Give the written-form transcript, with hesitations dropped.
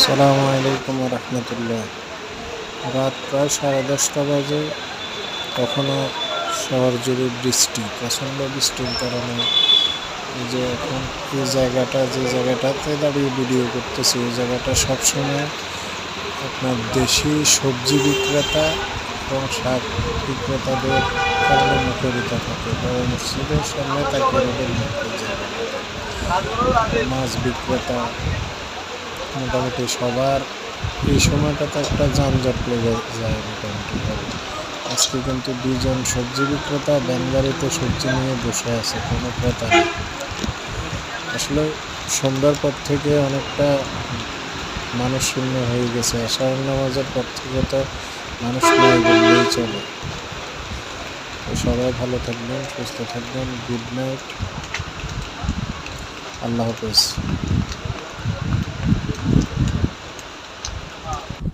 আসসালামু আলাইকুম রহমতুল্লাহ। রাত প্রায় 10:30 বাজে। তখনও শহর জুড়ে বৃষ্টি, প্রচণ্ড বৃষ্টির কারণে এই যে এখন এই জায়গাটা, যে জায়গাটাতে দাঁড়িয়ে ভিডিও করতেছি, এই জায়গাটা সবসময় আপনার দেশি সবজি বিক্রেতা এবং শাক বিক্রেতাদের কারণে মুখরিত থাকে। বড় মসজিদের সামনে তাকে রোডের মধ্যে মাছ বিক্রেতা মোটামুটি সবার এই সময়টাতে একটা যানজট লেগে যায় মোটামুটি ভাবে। আজকে কিন্তু দুইজন সবজি বিক্রেতা ভ্যান গাড়িতে সবজি নিয়ে বসে আছে, কোনো ক্রেতা নেই। আসলে সন্ধ্যার পর থেকে অনেকটা মানুষ শূন্য হয়ে গেছে। আশার নামাজের পর থেকে তো মানুষ নাই বললেই চলে। তো সবাই ভালো থাকবেন, সুস্থ থাকবেন। গুড নাইট, আল্লাহ হাফেজ।